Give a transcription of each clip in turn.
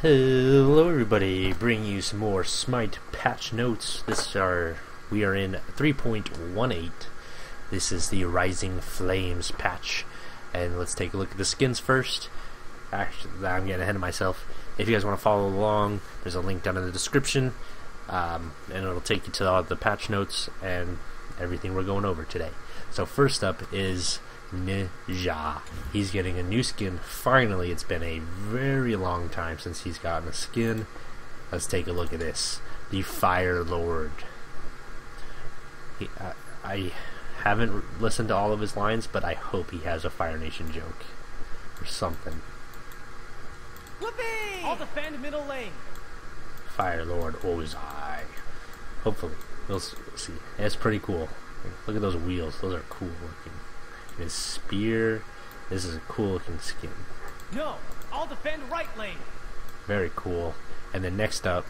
Hello everybody, bringing you some more Smite patch notes. We are in 3.18. This is the Rising Flames patch. And let's take a look at the skins first. Actually, I'm getting ahead of myself. If you guys want to follow along, there's a link down in the description. And it'll take you to all the patch notes and everything we're going over today. So first up is Ninja. He's getting a new skin. Finally, it's been a very long time since he's gotten a skin. Let's take a look at this. The Fire Lord. I haven't listened to all of his lines, but I hope he has a Fire Nation joke or something. Whoopee! I'll defend middle lane. Fire Lord, always I. Hopefully, we'll see. It's pretty cool. Look at those wheels; those are cool looking. His spear. This is a cool looking skin. No, I'll defend right lane. Very cool. And then next up,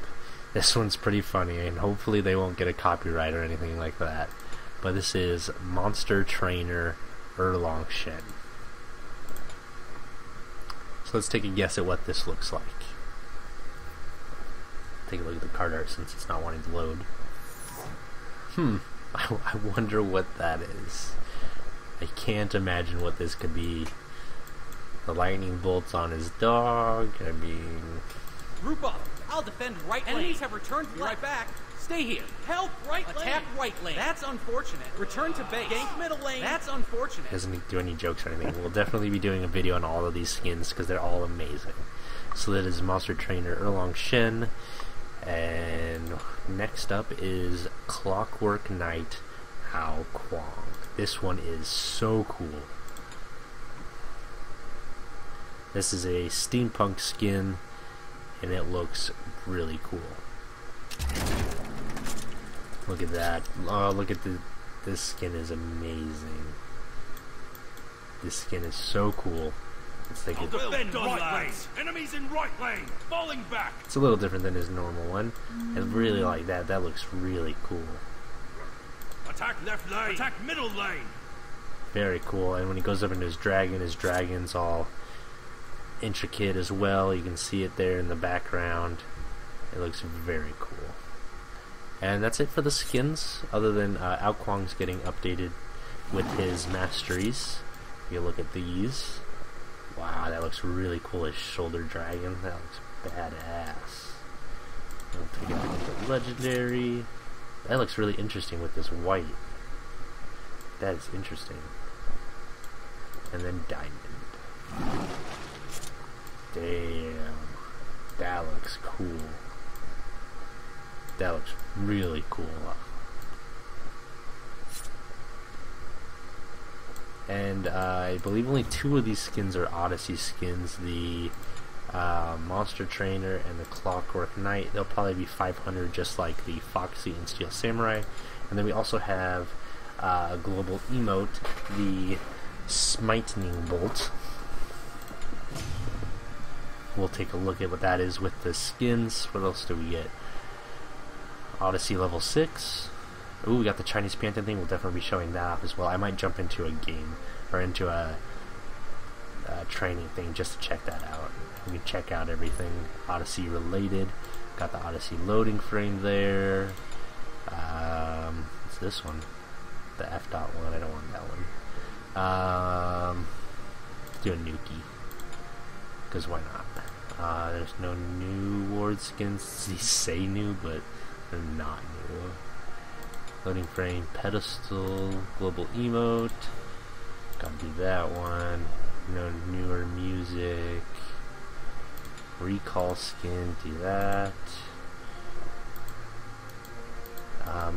this one's pretty funny, and hopefully they won't get a copyright or anything like that. But this is Monster Trainer Erlong Shen. So let's take a guess at what this looks like. Take a look at the card art since it's not wanting to load. I wonder what that is. I can't imagine what this could be. The lightning bolts on his dog. I mean, Group up. I'll defend right lane. Enemies have returned. Be right back. Stay here. Help right lane. Attack right lane. That's unfortunate. Return to base. Gank middle lane. That's unfortunate. Doesn't do any jokes or anything. We'll definitely be doing a video on all of these skins because they're all amazing. So that is Monster Trainer Erlong Shen. And next up is Clockwork Knight Ao Kuang. This one is so cool. This is a steampunk skin, and it looks really cool. Look at that. Oh, look at this skin is amazing. This skin is so cool. Let's take it. Defend right lane. Enemies in right lane. Falling back. It's a little different than his normal one. I really like that. That looks really cool. Attack left lane. Attack middle lane. Very cool. And when he goes up into his dragon's all intricate as well. You can see it there in the background. It looks very cool. And that's it for the skins, other than Ao Kuang's getting updated with his masteries. You look at these. Wow, that looks really cool. His shoulder dragon. That looks badass. We'll take it into legendary. That looks really interesting with this white. That is interesting. And then diamond. Damn. That looks cool. That looks really cool. And I believe only 2 of these skins are Odyssey skins. The Monster Trainer and the Clockwork Knight. They'll probably be 500, just like the Foxy and Steel Samurai. And then we also have a global emote, the Smitening Bolt. We'll take a look at what that is with the skins. What else do we get? Odyssey level 6. Ooh, we got the Chinese Panther thing. We'll definitely be showing that off as well. I might jump into a game or into a training thing just to check that out. We can check out everything Odyssey related. Got the Odyssey loading frame there. What's this one? The F.1. I don't want that one. Let's do a Nuki. Because why not? There's no new ward skins. They say new, but they're not new. Loading frame, pedestal, global emote. Gotta do that one. No newer music. Recall skin, do that. I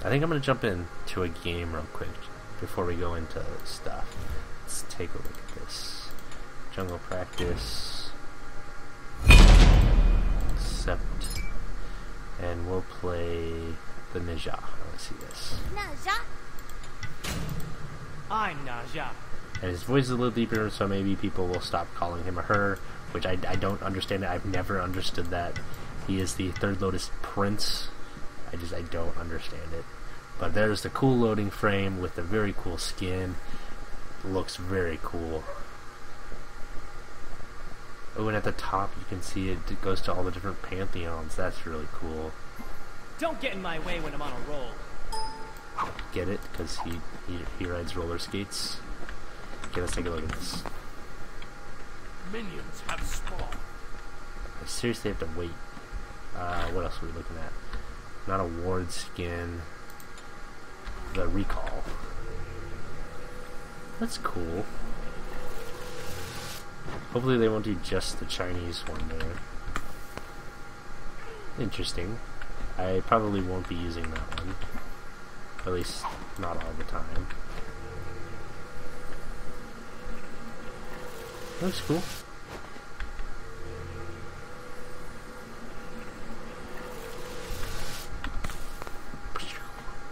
think I'm gonna jump into a game real quick before we go into stuff. Let's take a look at this. Jungle practice. Accept. And we'll play the Ninja. Let's see this. Naja. I'm Naja. And his voice is a little deeper, so maybe people will stop calling him a her, which I don't understand. I've never understood that. He is the Third Lotus Prince. I don't understand it. But there's the cool loading frame with the very cool skin. Looks very cool. Oh, and at the top you can see it goes to all the different pantheons. That's really cool. Don't get in my way when I'm on a roll. Get it? Because he rides roller skates. Okay, let's take a look at this. Minions have spawned. I seriously have to wait. What else are we looking at? Not a ward skin. The recall. That's cool. Hopefully they won't do just the Chinese one there. Interesting. I probably won't be using that one. At least not all the time. Looks cool.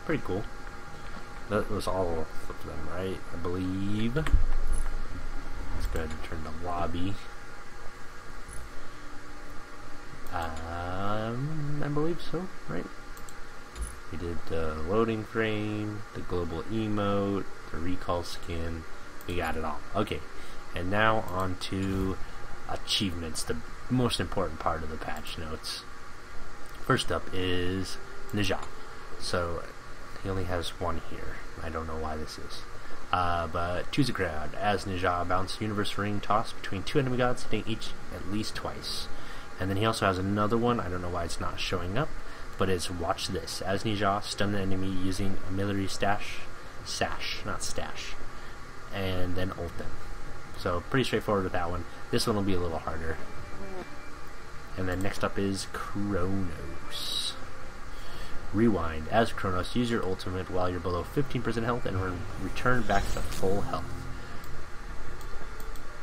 Pretty cool. That was all of them, right? I believe. Let's go ahead and turn the lobby. I believe so, right? We did the loading frame, the global emote, the recall skin. We got it all. Okay, and now on to achievements, the most important part of the patch notes. First up is Ninja. So he only has one here. I don't know why this is. But choose a crowd. As Ninja, bounce universe ring toss between two enemy gods, hitting each at least twice. And then he also has another one. I don't know why it's not showing up, but it's watch this. As Ninja, stun the enemy using a military sash, not stash, and then ult them. So pretty straightforward with that one. This one will be a little harder. And then next up is Kronos. Rewind. As Kronos, use your ultimate while you're below 15% health and return back to full health.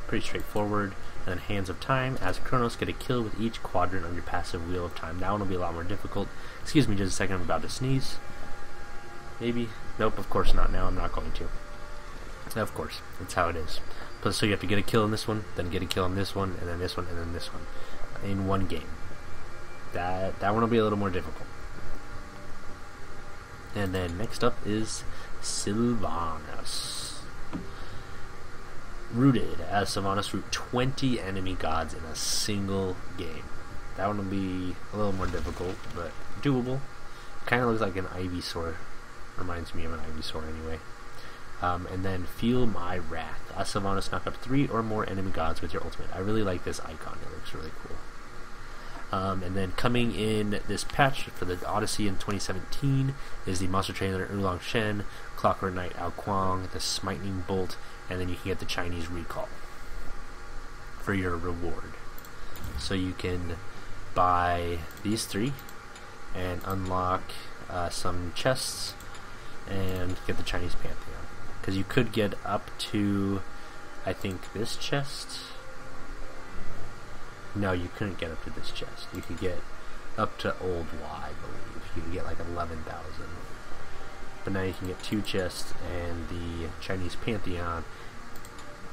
Pretty straightforward. And then Hands of Time. As Kronos, get a kill with each quadrant on your passive Wheel of Time. That one will be a lot more difficult. Excuse me just a second, I'm about to sneeze. Maybe? Nope, of course not. Now I'm not going to. Of course, that's how it is. So you have to get a kill in this one, then get a kill in this one, and then this one, and then this one. In one game. That one will be a little more difficult. And then next up is Sylvanas. Rooted. As Sylvanas, root 20 enemy gods in a single game. That one will be a little more difficult, but doable. Kind of looks like an Ivysaur. Reminds me of an Ivysaur anyway. And then Feel My Wrath. As Sylvanas, knock up 3 or more enemy gods with your ultimate. I really like this icon. It looks really cool. And then coming in this patch for the Odyssey in 2017 is the Monster Trainer Oolong Shen, Clockwork Knight Ao Kuang, the Smiting Bolt, and then you can get the Chinese Recall for your reward. So you can buy these 3 and unlock some chests and get the Chinese Pantheon. Because you could get up to, I think, this chest. No, you couldn't get up to this chest. You could get up to Old Y, I believe. You could get like 11,000. But now you can get 2 chests and the Chinese Pantheon.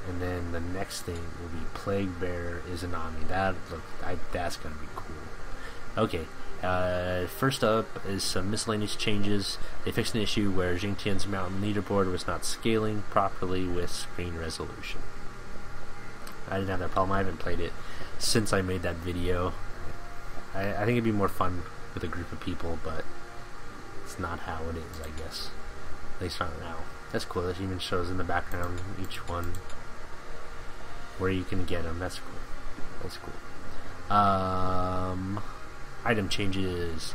And then the next thing will be Plague Bearer Izanami. That's going to be cool. Okay, first up is some miscellaneous changes. They fixed an issue where Jingtian's mountain leaderboard was not scaling properly with screen resolution. I didn't have that problem. I haven't played it since I made that video. I think it'd be more fun with a group of people, but it's not how it is, I guess. At least not now. That's cool. That even shows in the background each one where you can get them. That's cool. That's cool. Item changes.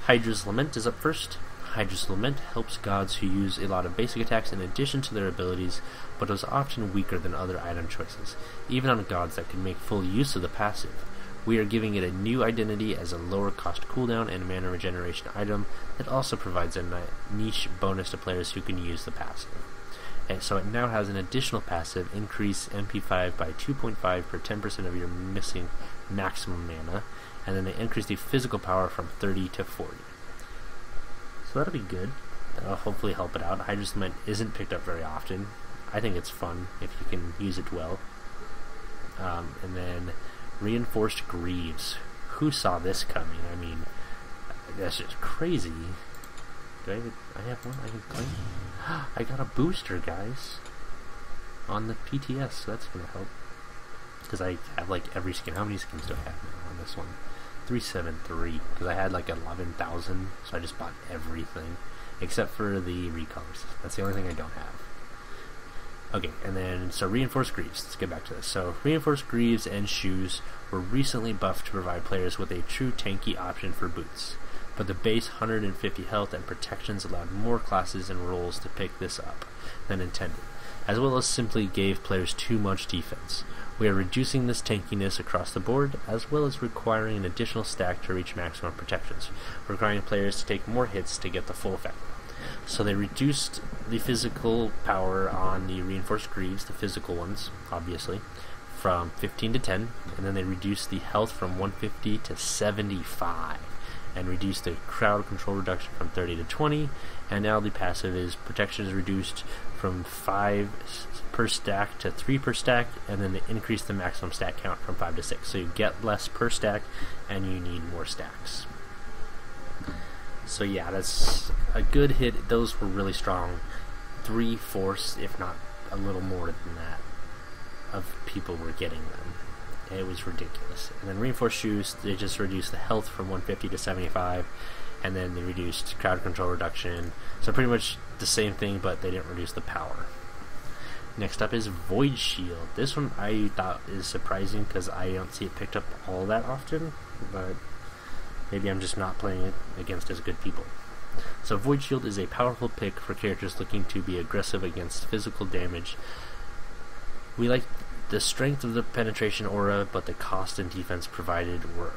Hydra's Lament is up first. Hydra's Lament helps gods who use a lot of basic attacks in addition to their abilities, but is often weaker than other item choices, even on gods that can make full use of the passive. We are giving it a new identity as a lower cost cooldown and mana regeneration item that also provides a niche bonus to players who can use the passive. And so it now has an additional passive, increase MP5 by 2.5 per 10% of your missing maximum mana, and then they increase the physical power from 30 to 40. So that'll be good. That'll hopefully help it out. Hydra's Lament isn't picked up very often. I think it's fun if you can use it well. And then Reinforced Greaves. Who saw this coming? I mean, that's just crazy. I have one I can claim? I got a booster, guys, on the PTS, so that's going to help. because I have like every skin. How many skins do I have now on this one? 373, because I had like 11,000, so I just bought everything except for the recolors. That's the only thing I don't have. Okay, and then so reinforced greaves. Let's get back to this. So reinforced greaves and shoes were recently buffed to provide players with a true tanky option for boots, but the base 150 health and protections allowed more classes and roles to pick this up than intended, as well as simply gave players too much defense. We are reducing this tankiness across the board, as well as requiring an additional stack to reach maximum protections, requiring players to take more hits to get the full effect. So they reduced the physical power on the reinforced greaves, the physical ones, obviously, from 15 to 10, and then they reduced the health from 150 to 75, and reduced the crowd control reduction from 30 to 20, and now the passive is protection is reduced from 5 per stack to 3 per stack, and then they increase the maximum stack count from 5 to 6. So you get less per stack, and you need more stacks. So yeah, that's a good hit. Those were really strong. 3/4, if not a little more than that, of people were getting them. It was ridiculous. And then reinforced shoes, they just reduced the health from 150 to 75, and then they reduced crowd control reduction. So pretty much the same thing, but they didn't reduce the power. Next up is Void Shield. This one I thought is surprising because I don't see it picked up all that often, but maybe I'm just not playing it against as good people. So Void Shield is a powerful pick for characters looking to be aggressive against physical damage. We like the strength of the penetration aura, but the cost and defense provided were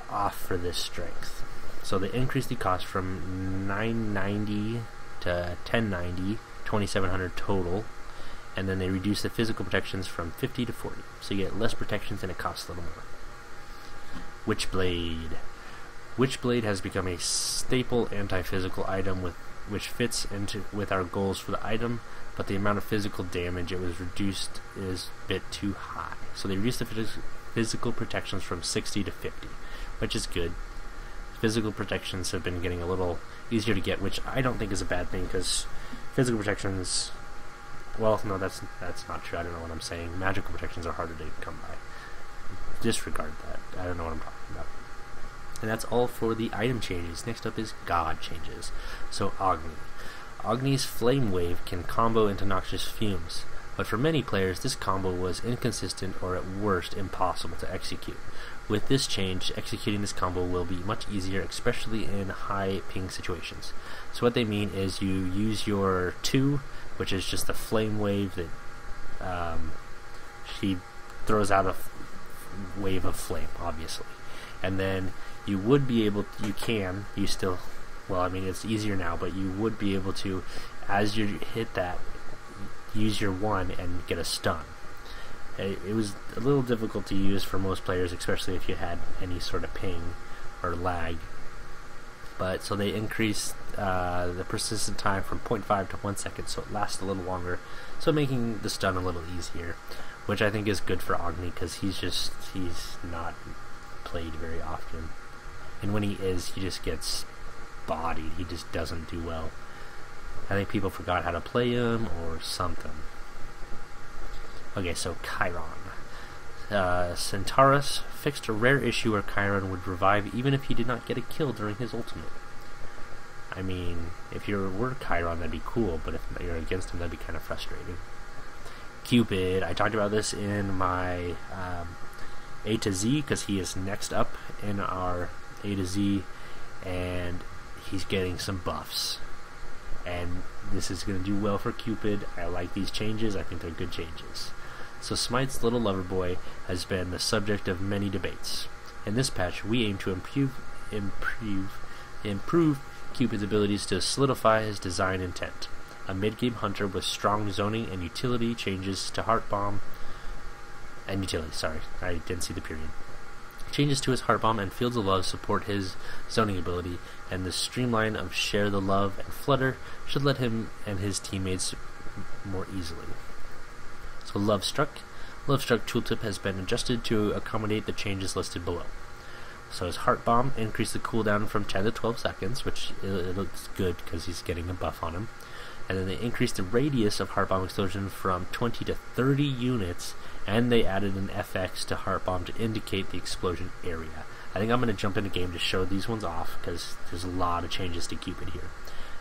off for this strength. So they increased the cost from 990 to 1090, 2700 total, and then they reduced the physical protections from 50 to 40. So you get less protections and it costs a little more. Witchblade. Witchblade has become a staple anti-physical item which fits into with our goals for the item, but the amount of physical damage it was reduced is a bit too high. So they reduced the physical protections from 60 to 50, which is good. Physical protections have been getting a little easier to get, which I don't think is a bad thing, because physical protections, well, no, that's not true. I don't know what I'm saying. Magical protections are harder to come by. Disregard that. I don't know what I'm talking about. And that's all for the item changes. Next up is God changes. So Agni. Agni's Flame Wave can combo into Noxious Fumes, but for many players this combo was inconsistent or at worst impossible to execute. With this change, executing this combo will be much easier, especially in high ping situations. So what they mean is you use your 2, which is just a Flame Wave that she throws out a wave of flame, obviously. And then you would be able, well, I mean, it's easier now, but you would be able to, as you hit that, use your 1 and get a stun. It was a little difficult to use for most players, especially if you had any sort of ping or lag. But so they increased the persistent time from 0.5 to 1 second, so it lasts a little longer, so making the stun a little easier, which I think is good for Agni, because he's not played very often. And when he is, he just gets bodied. He just doesn't do well. I think people forgot how to play him or something. Okay, so Chiron. Centaurus fixed a rare issue where Chiron would revive even if he did not get a kill during his ultimate. I mean, if you were Chiron, that'd be cool, but if you're against him, that'd be kind of frustrating. Cupid. I talked about this in my A to Z, because he is next up in our A to Z, and he's getting some buffs. And this is going to do well for Cupid. I like these changes. I think they're good changes. So Smite's little lover boy has been the subject of many debates. In this patch, we aim to improve Cupid's abilities to solidify his design intent. A mid-game hunter with strong zoning and utility changes to Heart Bomb and utility, sorry, I didn't see the period. Changes to his Heart Bomb and Fields of Love support his zoning ability, and the streamline of Share the Love and Flutter should let him and his teammates more easily. So Love Struck tooltip has been adjusted to accommodate the changes listed below. So his Heart Bomb increased the cooldown from 10 to 12 seconds, which it looks good because he's getting a buff on him. And then they increased the radius of Heart Bomb explosion from 20 to 30 units, and they added an FX to Heart Bomb to indicate the explosion area. I think I'm going to jump in the game to show these ones off, because there's a lot of changes to Cupid here.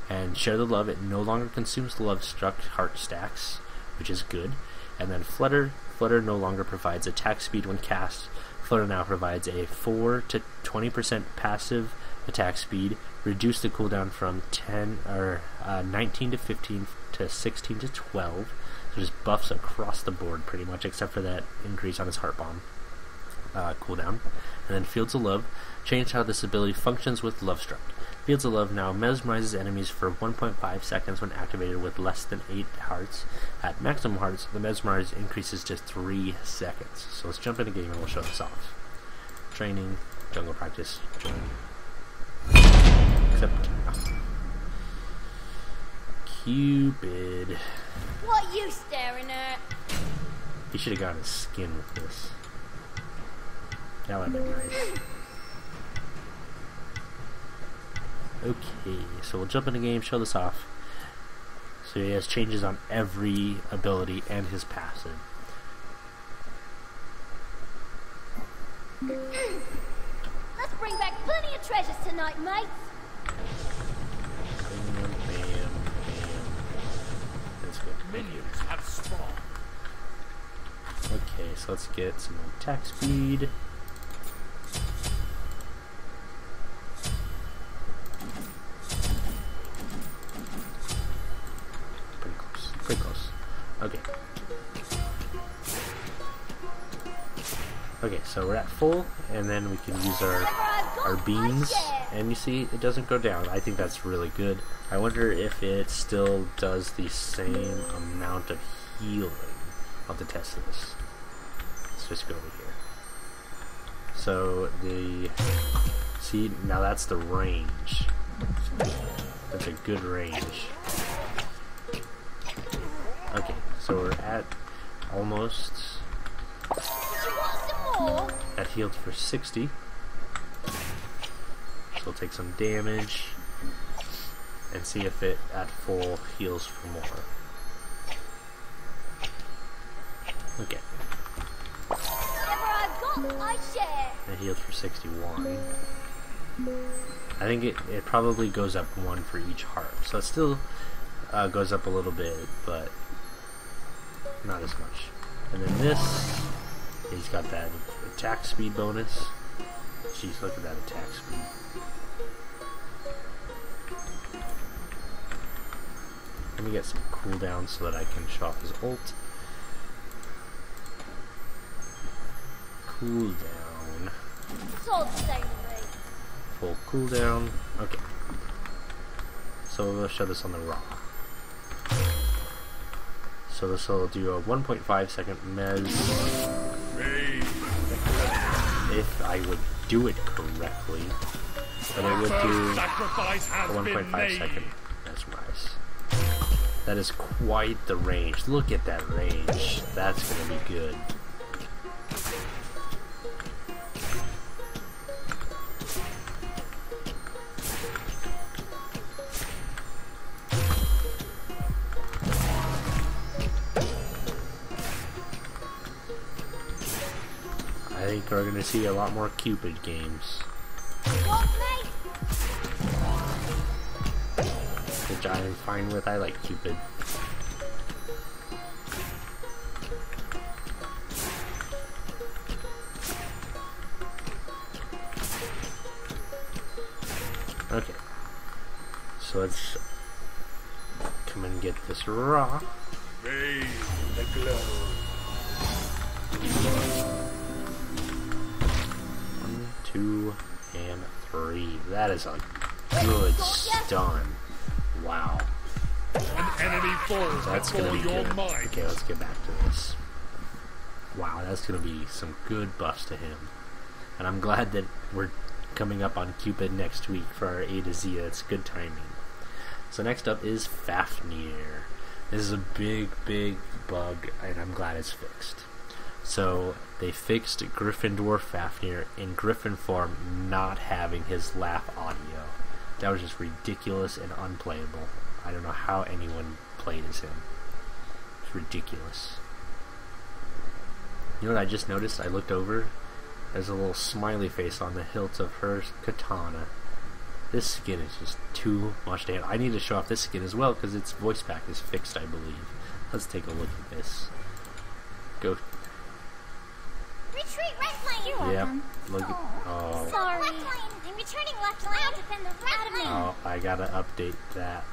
And Share the Love, it no longer consumes the Love Struck heart stacks, which is good. And then Flutter no longer provides attack speed when cast. Flutter now provides a 4 to 20% passive attack speed, reduce the cooldown from 19 to 15 to 16 to 12. So just buffs across the board pretty much, except for that increase on his Heart Bomb cooldown. And then Fields of Love changed how this ability functions with Love Struck. Fields of Love now mesmerizes enemies for 1.5 seconds when activated with less than 8 hearts. At maximum hearts, the mesmerize increases to 3 seconds. So let's jump in the game and we'll show this off. Training, jungle practice, join. Except Cupid. What you staring at? He should have gotten his skin with this. That would have been nice. Okay, so we'll jump in the game, show this off. So he has changes on every ability and his passive. Let's bring back plenty of treasures tonight, mates. Bam, bam, bam. That's good. Minions have spawned. Okay, so let's get some attack speed. Pretty close. Okay. Okay, so we're at full, and then we can use our beams, and you see it doesn't go down. I think that's really good. I wonder if it still does the same amount of healing. I'll have to test this. Let's just go over here. So see, now that's the range. That's a good range. Okay, so we're at almost. That healed for 60. So we'll take some damage and see if it at full heals for more. Okay. It healed for 61. I think it probably goes up 1 for each heart. So it still goes up a little bit, but not as much. And then this, he's got that attack speed bonus. Jeez, look at that attack speed. Let me get some cooldown so that I can show off his ult. Cooldown. Full cooldown. Okay. So we'll show this on the raw. So this will do a 1.5 second mez. If I would do it correctly. But it would do a 1.5 second mesmerize. That is quite the range. Look at that range. That's going to be good. I think we're going to see a lot more Cupid games. Which I am fine with. I like Cupid. Okay. So let's come and get this raw. Raise the glow. 1, 2, and 3. That is a good stun. Wow. An enemy falls That's gonna be your good. mind. Okay, let's get back to this. Wow, that's gonna be some good buffs to him. And I'm glad that we're coming up on Cupid next week for our A to Z. That's good timing. So next up is Fafnir. This is a big bug, and I'm glad it's fixed. So they fixed Gryffindor Fafnir in Griffin form not having his laugh audio. That was just ridiculous and unplayable. I don't know how anyone played as him. It's ridiculous. You know what I just noticed? I looked over. There's a little smiley face on the hilt of her katana. This skin is just too much to handle. I need to show off this skin as well because its voice pack is fixed, I believe. Let's take a look at this. Go. Retreat right lane. You're Yep. welcome. Look at. Oh. Sorry. Left lane. I'm returning left lane. I'll defend the right lane. Oh, I gotta update that.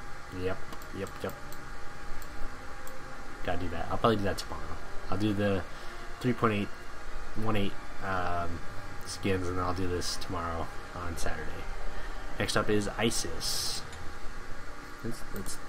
Yep. Gotta do that. I'll probably do that tomorrow. I'll do the 3.818 skins, and then I'll do this tomorrow on Saturday. Next up is Isis. Let's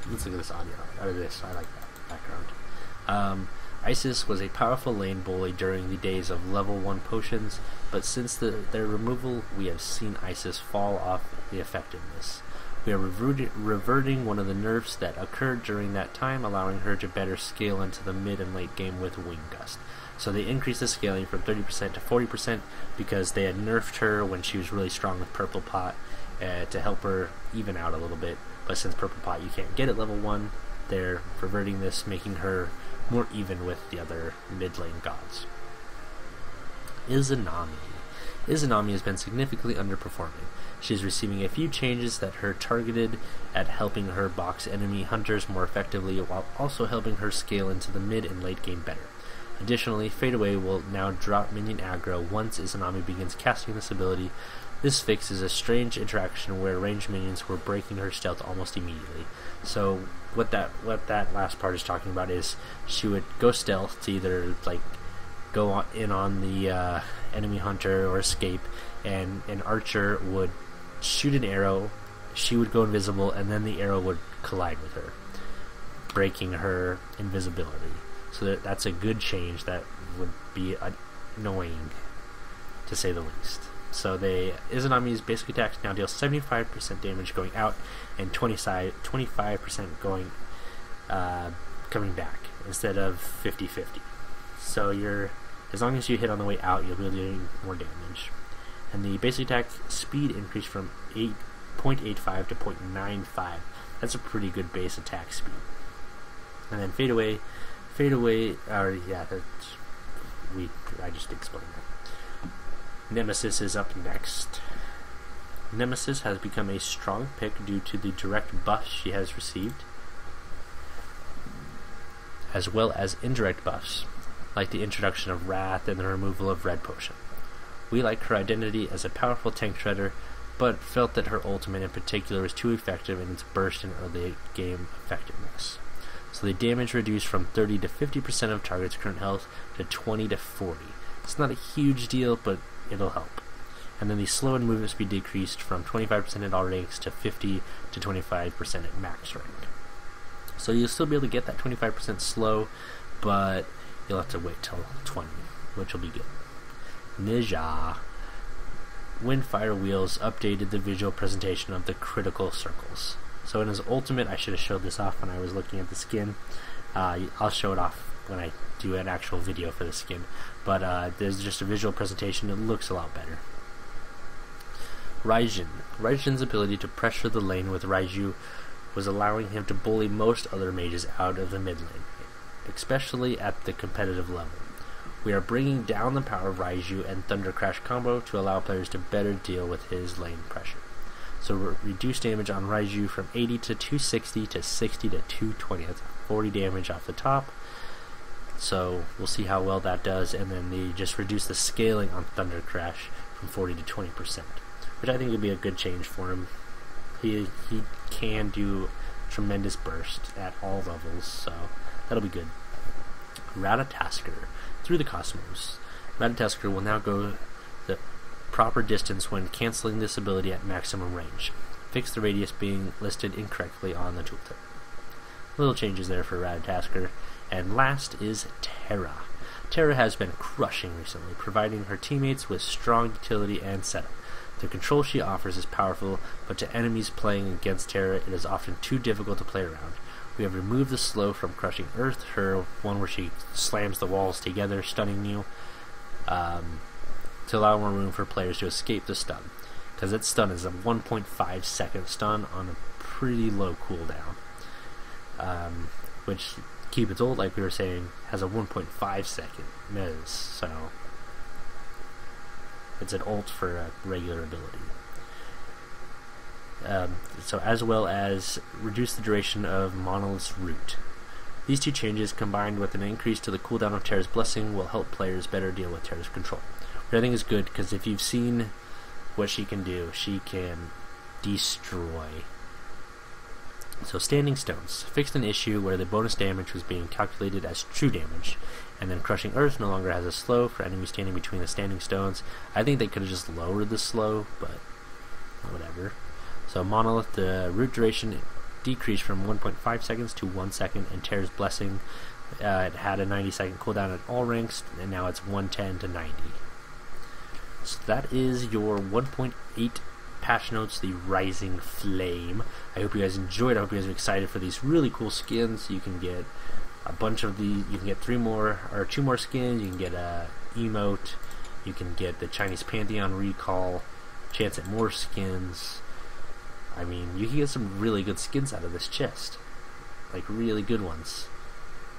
look at this audio. Or this. I like that background. Isis was a powerful lane bully during the days of level 1 potions, but since their removal, we have seen Isis fall off the effectiveness. We are reverting one of the nerfs that occurred during that time, allowing her to better scale into the mid and late game with Wing Gust. So they increased the scaling from 30% to 40% because they had nerfed her when she was really strong with Purple Pot to help her even out a little bit. But since Purple Pot you can't get at level 1, they're reverting this, making her more even with the other mid lane gods. Izanami. Izanami has been significantly underperforming. She is receiving a few changes that are targeted at helping her box enemy hunters more effectively while also helping her scale into the mid and late game better. Additionally, Fade Away will now drop minion aggro once Izanami begins casting this ability. This fixes a strange interaction where ranged minions were breaking her stealth almost immediately. So what that last part is talking about is she would go stealth to either like go in on the enemy hunter or escape, and an archer would shoot an arrow, she would go invisible, and then the arrow would collide with her, breaking her invisibility. So that's a good change that would be annoying, to say the least. So Izanami's basic attacks now deal 75% damage going out and 25% going coming back instead of 50-50. So as long as you hit on the way out, you'll be doing more damage. And the basic attack speed increased from 0.85 to 0.95. That's a pretty good base attack speed. And then Fade Away, I just explained that. Nemesis is up next. Nemesis has become a strong pick due to the direct buffs she has received, as well as indirect buffs, like the introduction of Wrath and the removal of Red Potion. We like her identity as a powerful tank shredder, but felt that her ultimate in particular was too effective in its burst and early game effectiveness. So the damage reduced from 30 to 50% of target's current health to 20 to 40. It's not a huge deal, but it'll help. And then the slow and movement speed decreased from 25% at all ranks to 50 to 25% at max rank. So you'll still be able to get that 25% slow, but you'll have to wait till 20, which will be good. Ninja. Windfire Wheels updated the visual presentation of the critical circles. So in his ultimate, I should have showed this off when I was looking at the skin. I'll show it off when I do an actual video for the skin. But there's just a visual presentation. It looks a lot better. Raijin. Raijin's ability to pressure the lane with Raiju was allowing him to bully most other mages out of the mid lane, especially at the competitive level. We are bringing down the power of Raiju and Thunder Crash combo to allow players to better deal with his lane pressure. So reduce damage on Raiju from 80 to 260 to 60 to 220. That's 40 damage off the top. So we'll see how well that does. And then they just reduce the scaling on Thunder Crash from 40 to 20%, which I think would be a good change for him. He can do tremendous burst at all levels, so that'll be good. Ratatasker. Through the Cosmos. Ratatasker will now go the proper distance when canceling this ability at maximum range. Fix the radius being listed incorrectly on the tooltip. Little changes there for Ratatasker. And last is Terra. Terra has been crushing recently, providing her teammates with strong utility and setup. The control she offers is powerful, but to enemies playing against Terra, it is often too difficult to play around. We have removed the slow from Crushing Earth, her one where she slams the walls together, stunning you, to allow more room for players to escape the stun. Because its stun is a 1.5 second stun on a pretty low cooldown. which Cupid's ult, like we were saying, has a 1.5 second Miz, so it's an ult for a regular ability. So as well as reduce the duration of Monolith's Root. These two changes, combined with an increase to the cooldown of Terra's Blessing, will help players better deal with Terra's control. Which I think is good, because if you've seen what she can do, she can destroy. So Standing Stones fixed an issue where the bonus damage was being calculated as true damage, and then Crushing Earth no longer has a slow for enemies standing between the Standing Stones. I think they could have just lowered the slow, but whatever. So Monolith, the root duration decreased from 1.5 seconds to 1 second, and Terra's Blessing, it had a 90-second cooldown at all ranks, and now it's 110 to 90. So that is your 1.8 patch notes, the Rising Flame. I hope you guys enjoyed. I hope you guys are excited for these really cool skins. You can get a bunch of these. You can get 2 more skins. You can get a emote. You can get the Chinese Pantheon recall, chance at more skins. I mean, you can get some really good skins out of this chest. Like, really good ones.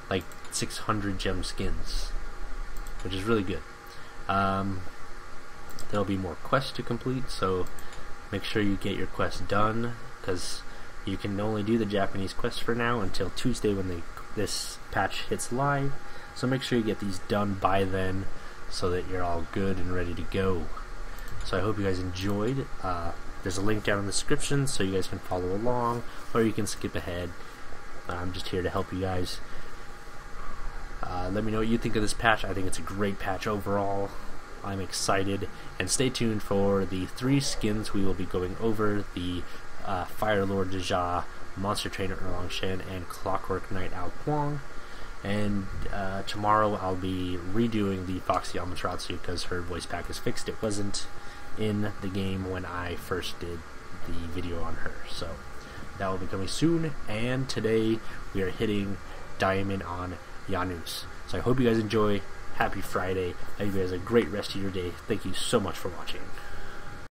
Like 600 gem skins, which is really good. There'll be more quests to complete, so make sure you get your quest done, because you can only do the Japanese quest for now until Tuesday when this patch hits live. So make sure you get these done by then, so that you're all good and ready to go. So I hope you guys enjoyed. There's a link down in the description so you guys can follow along, or you can skip ahead. I'm just here to help you guys. Let me know what you think of this patch. I think it's a great patch overall. I'm excited, and stay tuned for the 3 skins we will be going over: the Fire Lord Deja, Monster Trainer Erlang Shen, and Clockwork Knight Ao Kuang. And tomorrow I'll be redoing the Foxy Amaterasu because her voice pack is fixed. It wasn't in the game when I first did the video on her, so that will be coming soon. And today we are hitting Diamond on Janus. So I hope you guys enjoy. Happy Friday. I hope you guys have a great rest of your day. Thank you so much for watching.